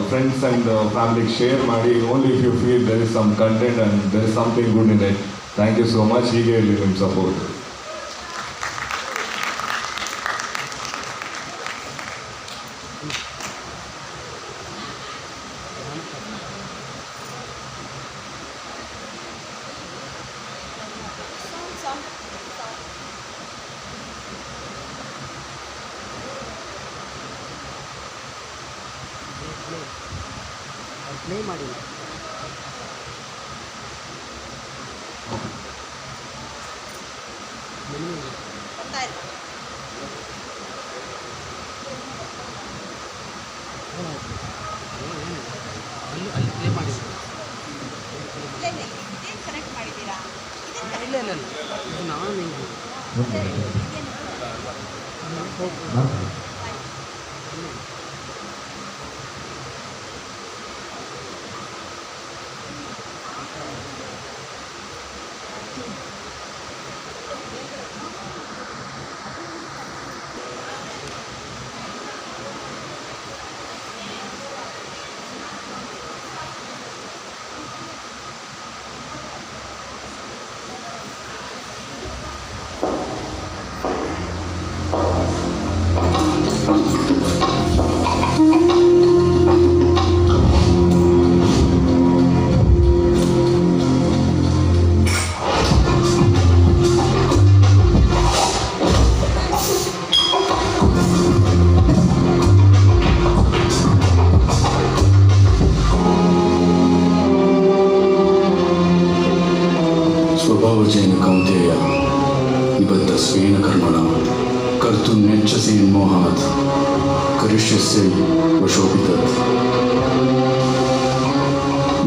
D: ಫ್ರೆಂಡ್ಸ್ ಆ್ಯಂಡ್ ಫ್ಯಾಮಿಲಿಗೆ ಶೇರ್ ಮಾಡಿ. Only if you feel there is some content and there is something good in it. Thank you so much. ಹೀಗೆ ಇರಲಿ ನಿಮ್ಮ ಸಪೋರ್ಟ್.
H: स्वभावजेन कौन्तेय निबद्धस्वेन कर्मणा कर्तुं नेच्छसि मोहात् करिष्यसि वशोऽपि तत्.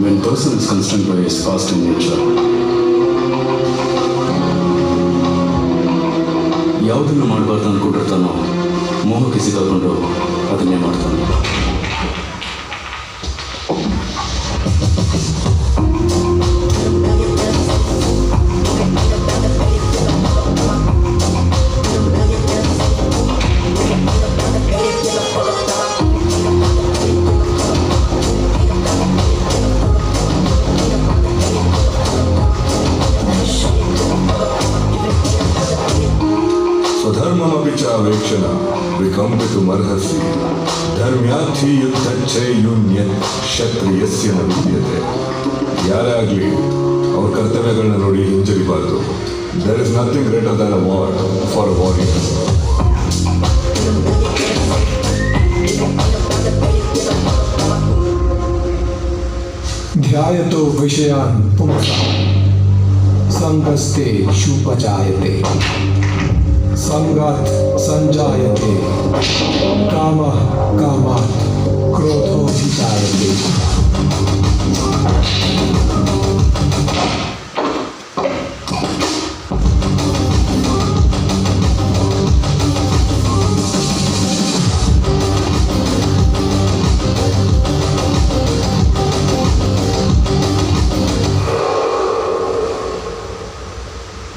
H: When person is constrained by his past in nature, ಯಾವುದನ್ನು ಮಾಡಬಾರ್ದು ಅಂದ್ಕೊಂಡಿರ್ತಾನೋ ಮೋಹಕ್ಕೆ ಸಿಕ್ಕಾಕೊಂಡು ಅದನ್ನೇ ಮಾಡ್ತಾನೆ.
I: स्वधर्ममपि चावेक्षण विकम्पितुमर्हसि धर्म्यार्थी युद्धच्छेयुन्यत् क्षत्रियस्य न ವಿದ್ಯತೆ. ಯಾರೇ ಆಗಲಿ ಅವ್ರ ಕರ್ತವ್ಯಗಳನ್ನ ನೋಡಿ ಹಿಂಜರಿಬಾರ್ದು. There is nothing greater than a war for a warrior.
J: ध्यायतो विषयान् पुंसः संगस्ते शुपजायते संगात् संजायते कामः कामात् क्रोधोऽभिजायते.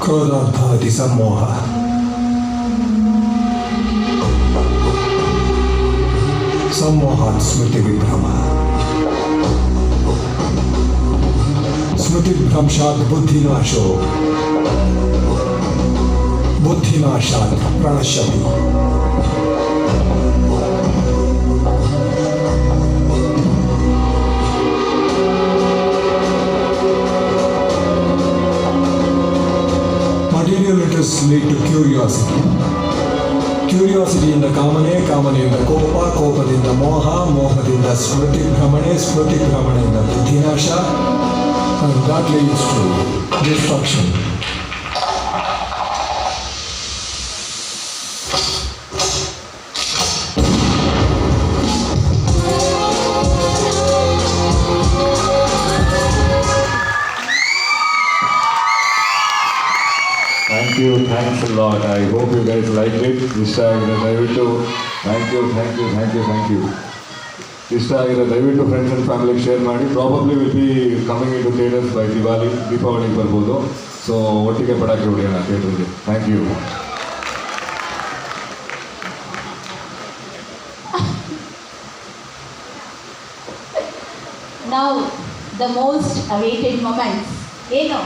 J: क्रोधात् भवति सम्मोहः. सम्मोहात् स्मृतिविभ्रमः. स्मृतिभ्रंशात् बुद्धिनाशो. बुद्धिनाशात् प्रणश्यति. Material interests lead to curiosity. ಕ್ಯೂರಿಯಾಸಿಟಿಯಿಂದ ಕಾಮನೆ, ಕಾಮನೆಯಿಂದ ಕೋಪ, ಕೋಪದಿಂದ ಮೋಹ, ಮೋಹದಿಂದ ಸ್ಮೃತಿ ಭ್ರಮಣೆ, ಸ್ಮೃತಿ ಭ್ರಮಣೆಯಿಂದ ಬುದ್ಧಿನಾಶ, and that leads to destruction.
D: Thank you, thanks a lot. I hope you guys liked it. ಇಷ್ಟ ಆಗಿದೆ ದಯವಿಟ್ಟು ಥ್ಯಾಂಕ್ ಯು. ಇಷ್ಟ ಆಗಿದೆ ದಯವಿಟ್ಟು ಫ್ರೆಂಡ್ಸ್ ಆ್ಯಂಡ್ ಫ್ಯಾಮಿಲಿಗೆ ಶೇರ್ ಮಾಡಿ. Probably will be coming into theaters by ದೀಪಾವಳಿಗೆ ಬರ್ಬೋದು. ಸೊ ಒಟ್ಟಿಗೆ ಪಟಾಕಿ ಹೊಡೆಯೋಣ ಥಿಯೇಟರ್ಗೆ. Thank you.
B: Now the most awaited moments. ಏನು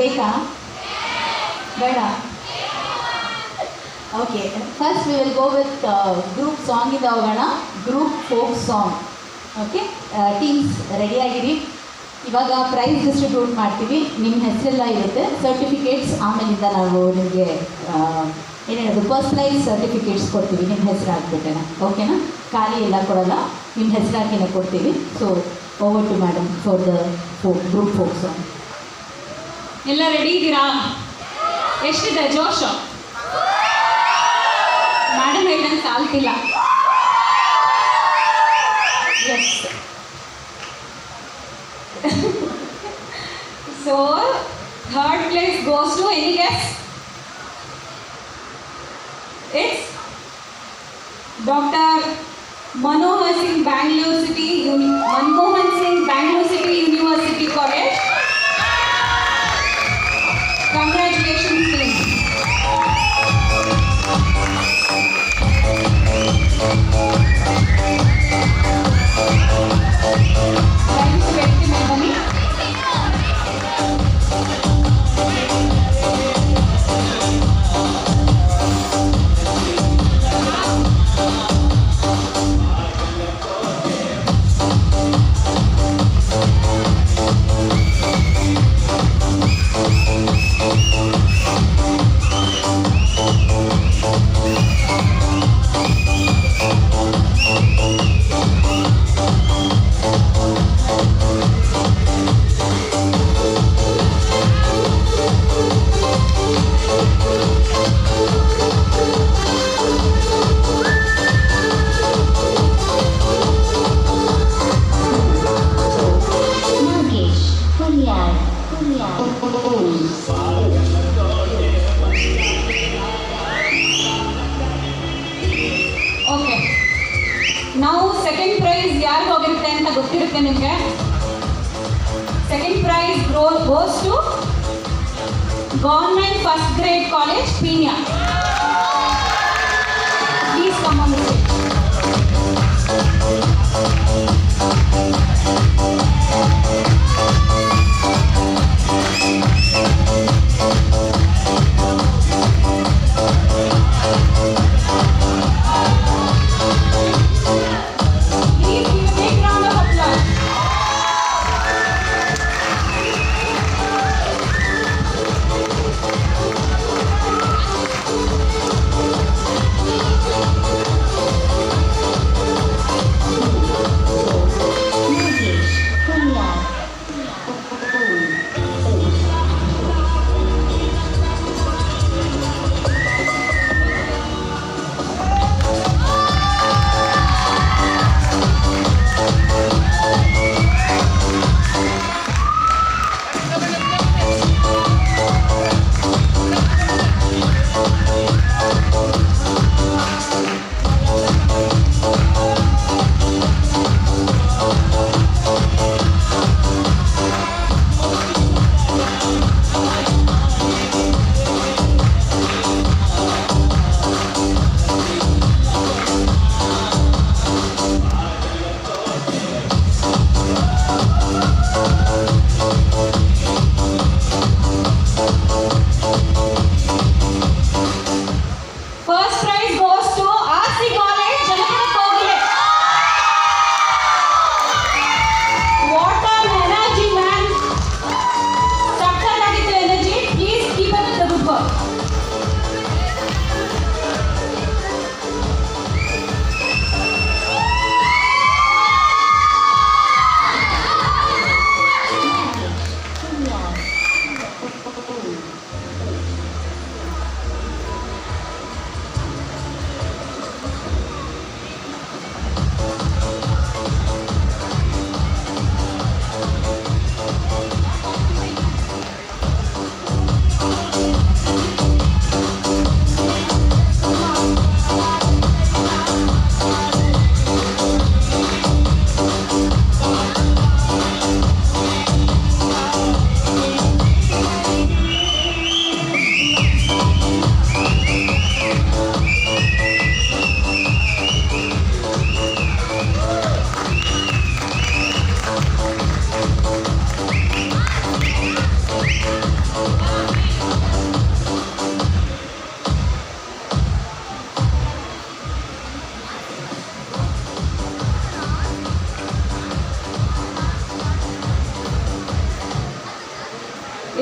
B: ಬೇಕಾ ಬೇಡ? Okay, first we will go with group ಸಾಂಗಿಂದ ಹೋಗೋಣ. Group folk song. Okay, teams ರೆಡಿಯಾಗಿರಿ. ಇವಾಗ ಪ್ರೈಸ್ ಡಿಸ್ಟ್ರಿಬ್ಯೂಟ್ ಮಾಡ್ತೀವಿ. ನಿಮ್ಮ ಹೆಸರೆಲ್ಲ ಇರುತ್ತೆ, ಸರ್ಟಿಫಿಕೇಟ್ಸ್ ಆಮೇಲಿಂದ ನಾವು ನಿಮಗೆ
K: ಏನೇನದು ಪರ್ಸ್ನಲೈಸ್ ಸರ್ಟಿಫಿಕೇಟ್ಸ್ ಕೊಡ್ತೀವಿ ನಿಮ್ಮ ಹೆಸರು ಹಾಕ್ಬಿಟ್ಟೆನ, ಓಕೆನಾ? ಖಾಲಿ ಎಲ್ಲ ಕೊಡಲ್ಲ, ನಿಮ್ಮ ಹೆಸರು ಹಾಕಿನೇ ಕೊಡ್ತೀವಿ. So over to madam for the group folk song.
B: ಎಲ್ಲ ರೆಡಿ ಇದ್ದೀರಾ? ಎಷ್ಟಿದೆ ಜೋಶು? ಮೇಡಮ್ ಹೇಳ್ದಂಗೆ ಸಾಲ್ತಿಲ್ಲ. Yes. So third place goes to any guess? It's Dr. Manmohan Singh, Bangalore City University College. Congratulations, team. Thanks to Betty Melvani. Okay, ನಾವು second prize ಯಾರಿಗೆ ಹೋಗಿರುತ್ತೆ ಅಂತ ಗೊತ್ತಿರುತ್ತೆ ನಿಮಗೆ. Second prize goes to government first grade college Peenya. Please come on the stage.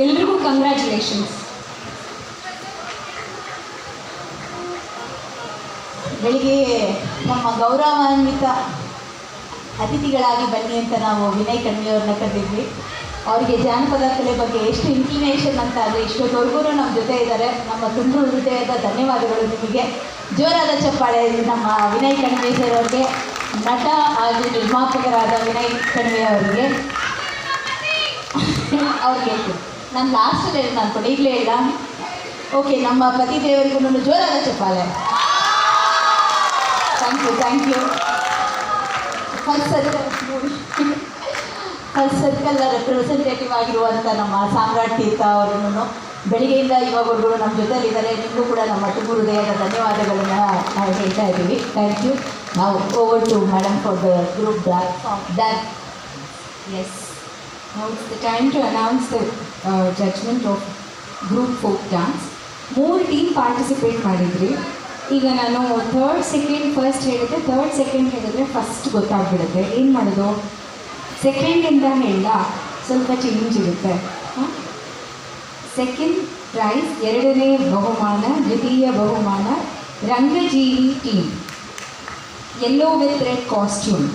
B: ಎಲ್ರಿಗೂ congratulations.
K: ಬೆಳಿಗ್ಗೆ ನಮ್ಮ ಗೌರವಾನ್ವಿತ ಅತಿಥಿಗಳಾಗಿ ಬನ್ನಿ ಅಂತ ನಾವು ವಿನಯ್ ಕಣ್ವಿಯವ್ರನ್ನ ಕರೆದಿದ್ವಿ. ಅವರಿಗೆ ಜಾನಪದ ಕಲೆ ಬಗ್ಗೆ ಎಷ್ಟು ಇನ್ಕ್ಲಿನೇಷನ್ ಅಂತ ಅಂದರೆ ಇಷ್ಟೊತ್ತವರೆಗೂ ನಮ್ಮ ಜೊತೆ ಇದ್ದಾರೆ. ನಮ್ಮ ತುಂಬ ಹೃದಯದ ಧನ್ಯವಾದಗಳು ನಿಮಗೆ. ಜೋರಾದ ಚಪ್ಪಾಳೆ ನಮ್ಮ ವಿನಯ್ ಕಣ್ವೆ ಸರ್ ಅವ್ರಿಗೆ, ನಟ ಹಾಗೂ ನಿರ್ಮಾಪಕರಾದ ವಿನಯ್ ಕಣ್ವೆ ಅವರಿಗೆ. ಅವ್ರಿಗೆ ನಾನು ಲಾಸ್ಟಲ್ಲಿ ಹೇಳಿ ನಾನು ಕೊನೆಗಲೇ ಇಲ್ಲ. ಓಕೆ, ನಮ್ಮ ಪತಿದೇವರಿಗೂ ಜೋರಾದ ಚಪ್ಪಾಳೆ. Thank you. First circle representative ಆಗಿರುವಂಥ ನಮ್ಮ ಸಾಮ್ರಾಟ್ ತೀರ್ಥ ಅವರನ್ನು ಬೆಳಿಗ್ಗೆಯಿಂದ ಇವಾಗವರೆಗೂ ನಮ್ಮ ಜೊತೆಲಿದ್ದಾರೆ. ನಿಮಗೂ ಕೂಡ ನಮ್ಮ ತುಂಬ ಹೃದಯದ ಧನ್ಯವಾದಗಳನ್ನು ನಾವು ಹೇಳ್ತಾ ಇದ್ದೀವಿ. Thank you. ನಾವು over to madam for the group ಡ್ಯಾಕ್.
C: Yes. Now it's the time to announce the judgment of group folk dance. 3 team participate ಮಾಡಿದ್ರಿ. ಈಗ ನಾನು 3rd, 2nd, 1st ಹೇಳಿದ್ರೆ 3rd, 2nd ಹೇಳಿದ್ರೆ ಫಸ್ಟ್ ಗೊತ್ತಾಗ್ಬಿಡುತ್ತೆ. ಏನು ಮಾಡೋದು? 2nd ಹೇಳ ಸ್ವಲ್ಪ ಚೇಂಜ್ ಇರುತ್ತೆ. ಸೆಕೆಂಡ್ ಪ್ರೈಸ್ 2ನೇ ಬಹುಮಾನ, ದ್ವಿತೀಯ ಬಹುಮಾನ Rangajeevi team, yellow with red costume.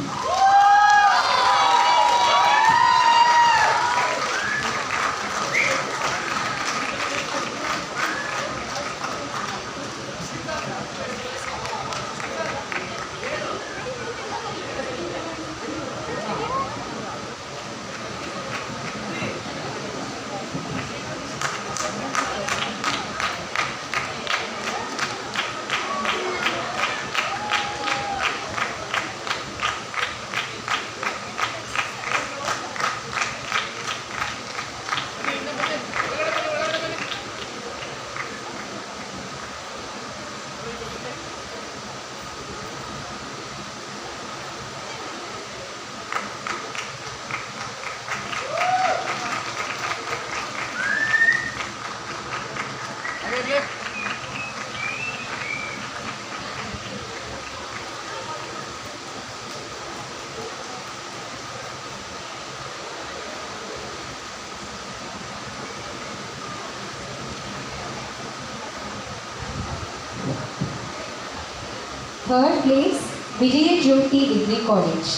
C: Third place, Vijaya Jyoti Degree College.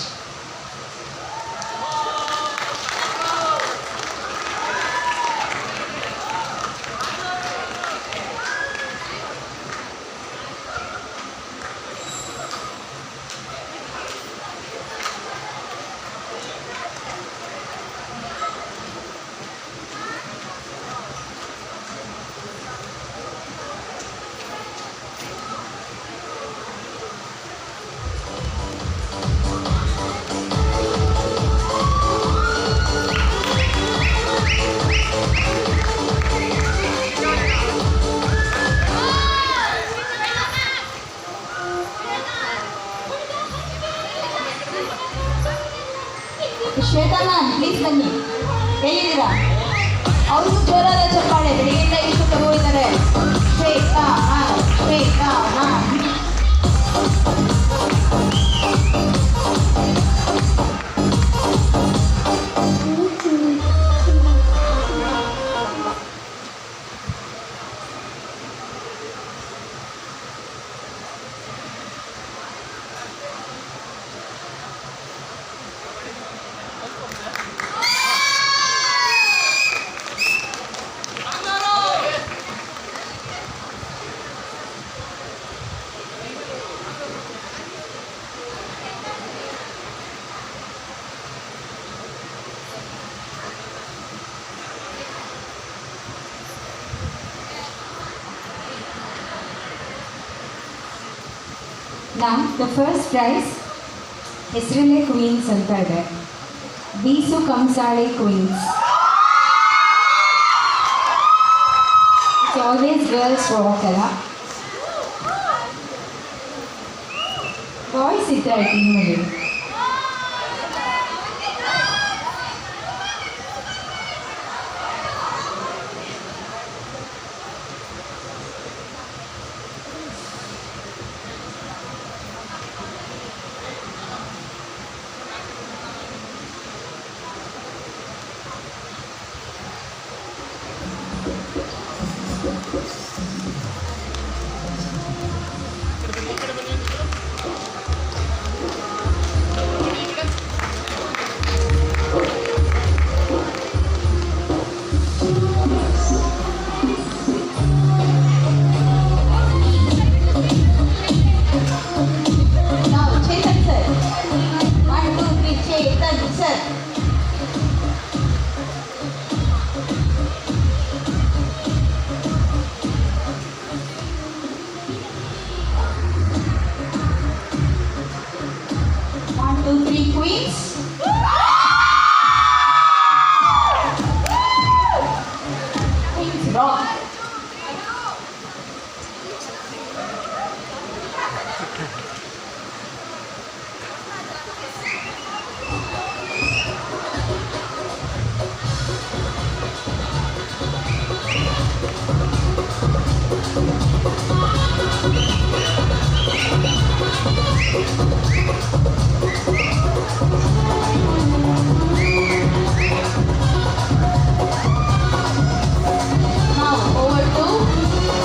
K: Shweta ma'am please ಬನ್ನಿ. ಎಲ್ಲಿದ್ದೀರಾ? ಅವ್ರಿಗೂ ಜೋರಾದ ಚಪ್ಪಾಳೆ. ಬೆಳಿಗ್ಗೆಯಿಂದ ಇಷ್ಟು ತರುವ ಇದ್ದಾರೆ. Shweta ma'am, Shweta ma'am. Now the first prize ಹೆಸರಲ್ಲೇ ಕ್ವೀನ್ಸ್ ಅಂತ ಇದೆ. Beesu Kamsale queens. It's always girls rock ಅಲ್ಲ, ಬಾಯ್ಸ್ ಇದ್ದಾರೆ ಟೀಮಲ್ಲಿ. Rock.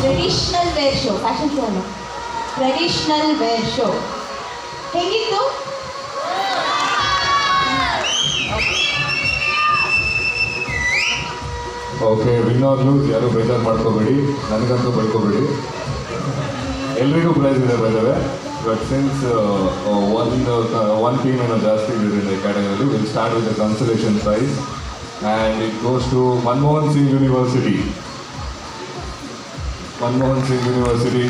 K: Traditional wear show, fashion show ಅಲ್ಲ, ಟ್ರೆಡಿಷ್ನಲ್ ವೇರ್ ಶೋ ಹೇಗಿತ್ತು?
D: ಓಕೆ, ವಿನ್ ಆರ್ ಲೂಸ್ ಯಾರು ಬೇಜಾರು ಮಾಡ್ಕೋಬೇಡಿ, ನನಗಂತೂ ಬೈಕೋಬೇಡಿ. ಎಲ್ರಿಗೂ ಪ್ರೈಸ್ ಇದೆ by the way. But since one team ಏನೋ ಜಾಸ್ತಿ ಇದೆ in the category, we'll start with the consolation prize and it goes to Manmohan Singh University. Manmohan Singh University.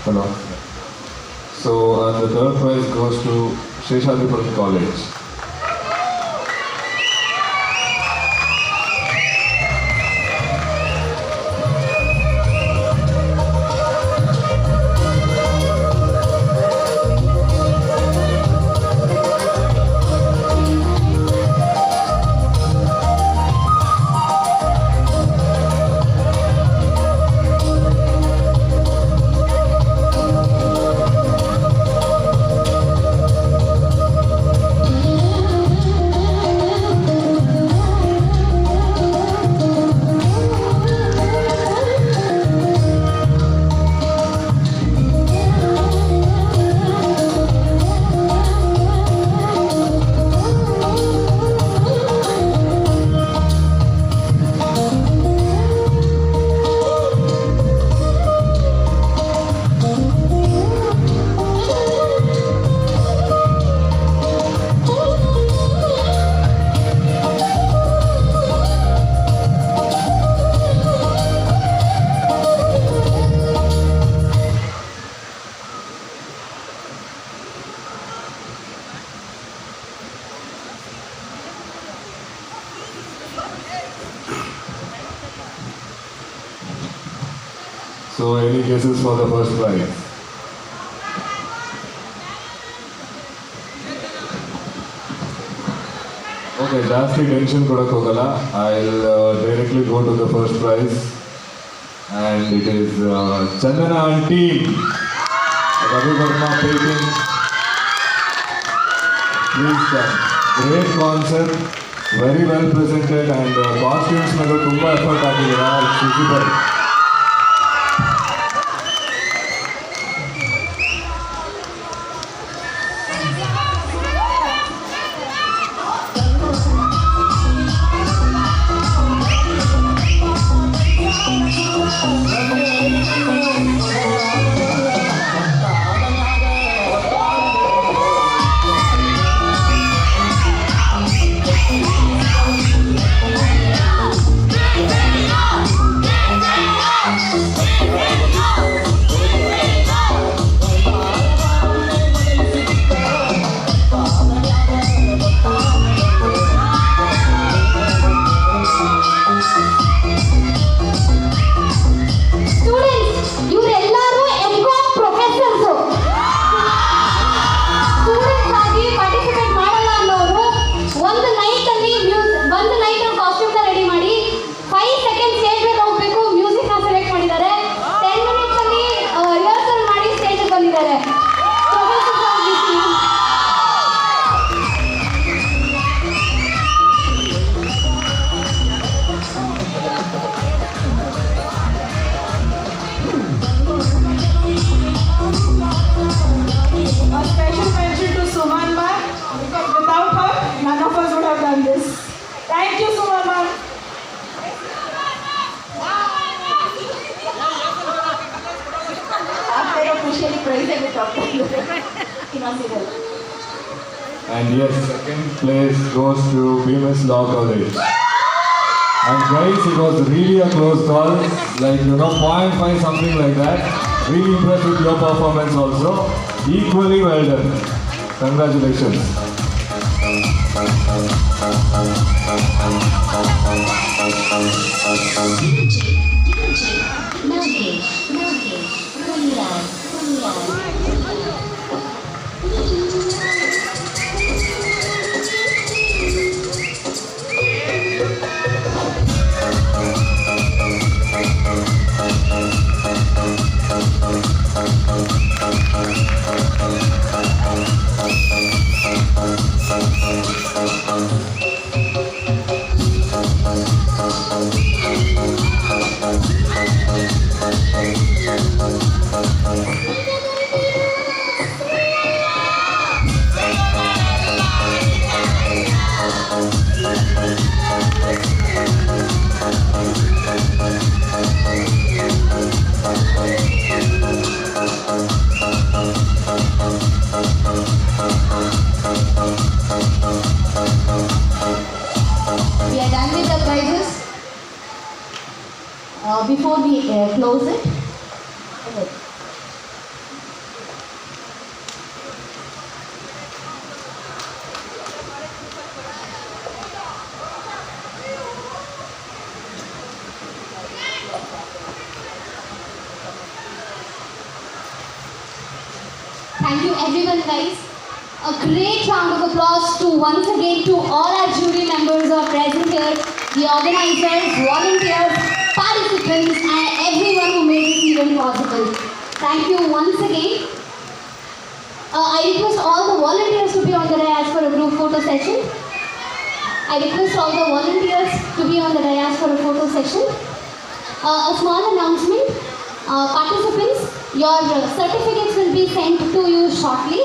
D: Hello. So the third prize goes to Sheshadipuram College. So any guesses for the first prize? Okay, ಜಾಸ್ತಿ tension ಕೊಡಕ್ಕೆ ಹೋಗಲ್ಲ. I'll directly go to the first prize and it is Chandana and team. Ravi Verma painting. Please come. Great concept, very well presented and costumes ಮೇಲೆ ತುಂಬಾ effort ಹಾಕಿದ್ದೀರಾ. Super. And yes, second place goes to Bemis Law College. And guys, it was really a close call, like 0.5 something like that. Really impressed with your performance also. Equally well done. Congratulations.
K: We are done with the prizes. Before we close it,
A: thank you everyone guys. A great round of applause to once again to all our jury members who are present here, the organizers, volunteers, participants and everyone who made this event possible. Thank you once again. I request all the volunteers to be on the dais for a group photo session. I request all the volunteers to be on the dais for a photo session. A small announcement. Participants, your certificates will be sent to you shortly.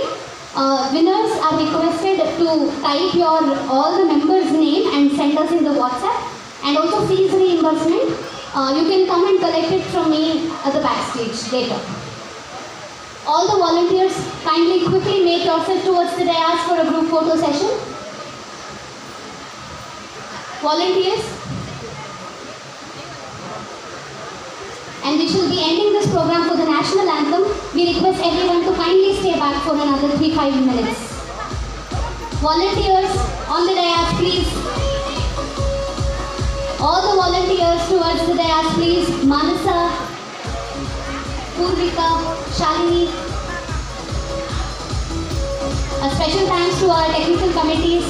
A: Winners are requested to type all the members' name and send us in the WhatsApp. And also fees reimbursement. You can come and collect it from me at the backstage later. All the volunteers, kindly quickly make yourself towards the dais for a group photo session. Volunteers. And we shall be ending this program for the national anthem. We request everyone to kindly stay back for another 3-5 minutes. Volunteers on the dais, please. All the volunteers towards the dais, please. Manasa, Purvika, Shalini. A special thanks to our technical committees,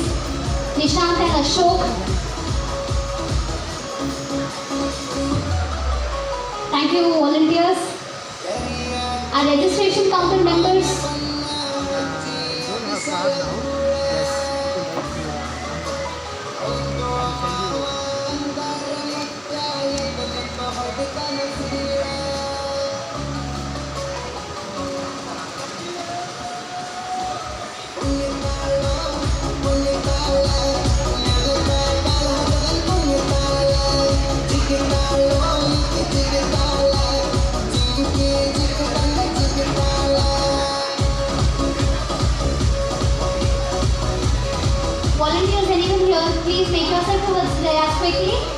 A: Nishant and Ashok. Thank you, volunteers. Our registration counter members.
L: Take it
A: all please make yourself towards the dais quickly.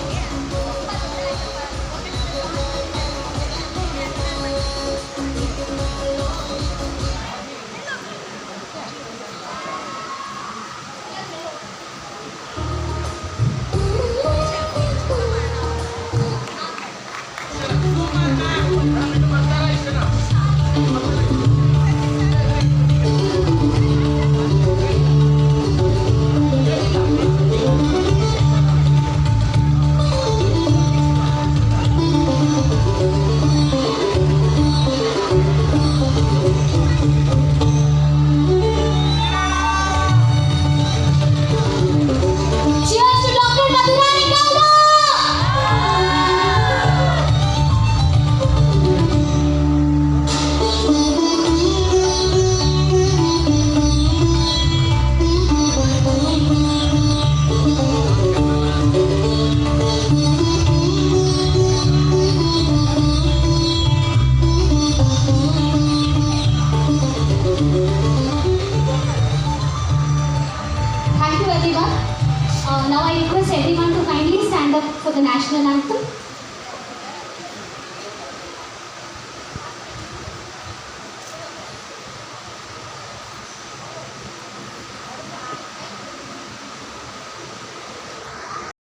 A: Now I request everyone to kindly stand up for the national anthem.